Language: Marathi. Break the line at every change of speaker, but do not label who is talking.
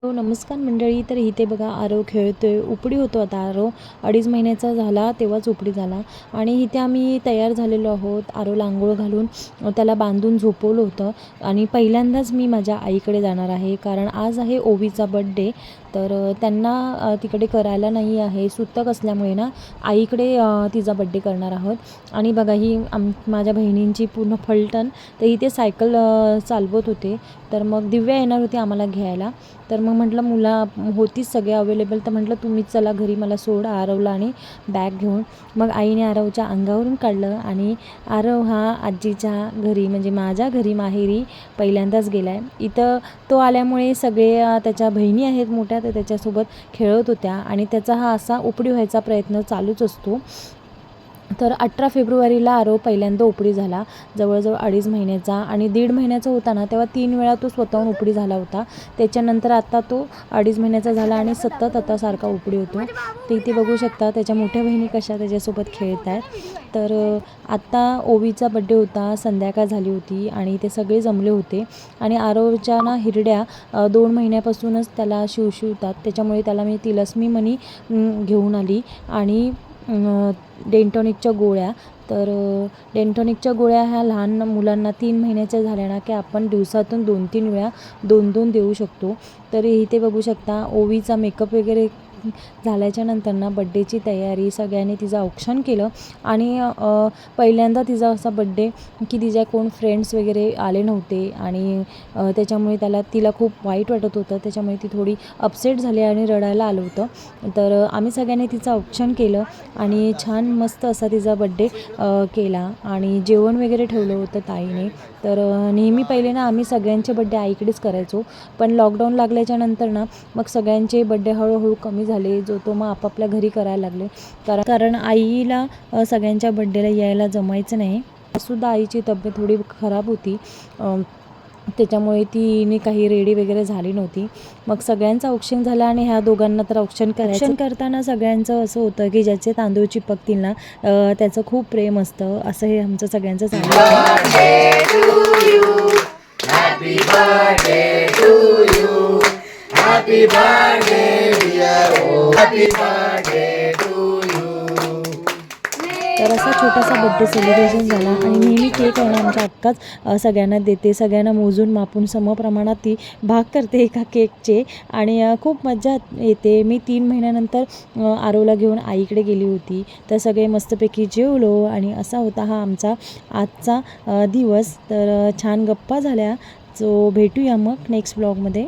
हो नमस्कार मंडळी. तर इथे बघा आरव खेळतोय. उपडी होतो आता आरव 2.5 महिन्याचा झाला तेव्हाच उपडी झाला. आणि इथे आम्ही तयार झालेलो आहोत. आरवला आंघोळ घालून त्याला बांधून झोपवलं होतं. आणि पहिल्यांदाच मी माझ्या आईकडे जाणार आहे, कारण आज आहे ओवीचा बड्डे. तर त्यांना तिकडे करायला नाही आहे, सुतक असल्यामुळे ना आईकडे तिचा बड्डे करणार आहोत. आणि बघा ही माझ्या बहिणींची पूर्ण फलटण. तर इथे सायकल चालवत होते. तर मग दिव्या येणार होती आम्हाला घ्यायला. तर मग म्हटलं मुला होतीच सगळे अवेलेबल, तर म्हटलं तुम्हीच चला घरी, मला सोड आरवला आणि बॅग घेऊन. मग आईने आरवच्या अंगावरून काढलं आणि आरव हा आजीच्या घरी म्हणजे माझ्या घरी माहेरी पहिल्यांदाच गेला आहे. इथं तो आल्यामुळे सगळे त्याच्या बहिणी आहेत मोठ्या, तर त्याच्यासोबत खेळत होत्या. आणि त्याचा हा असा उपडी व्हायचा प्रयत्न चालूच असतो. तर 18 फेब्रुवारीला आरव पहिल्यांदा उपडी झाला, जवळजवळ 2.5 महिन्याचा. आणि 1.5 महिन्याचा होता ना तेव्हा 3 वेळा तो स्वतःहून उपडी झाला होता. त्याच्यानंतर आता तो 2.5 महिन्याचा झाला आणि सतत आता सारखा उपडी होतो. तर इथे बघू शकता त्याच्या मोठ्या बहिणी कशा त्याच्यासोबत खेळत आहेत. तर आत्ता ओवीचा बड्डे होता, संध्याकाळ झाली होती आणि ते सगळे जमले होते. आणि आरवच्या ना हिरड्या 2 महिन्यापासूनच त्याला शिवतात, त्याच्यामुळे त्याला मी तिलस्मी मणी घेऊन आली. आणि डेंटॉनिकच्या गोळ्या. तर डेंटॉनिकच्या गोळ्या ह्या लहान मुलांना 3 महिन्याच्या झाल्या ना की आपण दिवसातून 2-3 वेळा 2-2 देऊ शकतो. तर इथे बघू शकता ओवीचा मेकअप वगैरे झाल्याच्यानंतर ना बड्डेची तयारी सगळ्यांनी तिचं औक्षण केलं. आणि पहिल्यांदा तिचा असा बड्डे की तिच्या कोण फ्रेंड्स वगैरे आले नव्हते. आणि त्याच्यामुळे तिला खूप वाईट वाटत होतं, त्याच्यामुळे ती थोडी अपसेट झाली आणि रडायला आलं होतं. तर आम्ही सगळ्यांनी तिचं औक्षण केलं आणि छान मस्त असा तिचा बड्डे केला. आणि जेवण वगैरे ठेवलं होतं ताईने. तर नेहमी पहिले ना आम्ही सगळ्यांचे बड्डे आईकडेच करायचो, पण लॉकडाऊन लागल्याच्यानंतर ना मग सगळ्यांचे बड्डे हळूहळू कमी झाले, तो मग आपापल्या घरी करायला लागले. कारण आईला सगळ्यांच्या बड्डेला यायला जमायचं नाही. सुद्धा आईची तब्येत थोडी खराब होती, त्याच्यामुळे तिने काही रेडी वगैरे झाली नव्हती. मग सगळ्यांचं औक्षण झालं आणि ह्या दोघांना तर औक्षण करताना सगळ्यांचं असं होतं की ज्याचे तांदूळ चिपकतील ना त्याचं खूप प्रेम असतं, असं हे आमचं सगळ्यांचं चाललं तर असा छोटासा बड्डे सेलिब्रेशन झाला. आणि नेहमी केक आहे ना आमच्या अक्काच सगळ्यांना देते, सगळ्यांना मोजून मापून समप्रमाणात ती भाग करते एका केकचे. आणि खूप मजा येते. मी 3 महिन्यानंतर आरवला घेऊन आईकडे गेली होती, तर सगळे मस्तपैकी जेवलो. आणि असा होता हा आमचा आजचा दिवस. तर छान गप्पा झाल्या. सो भेटूया मग नेक्स्ट ब्लॉगमध्ये.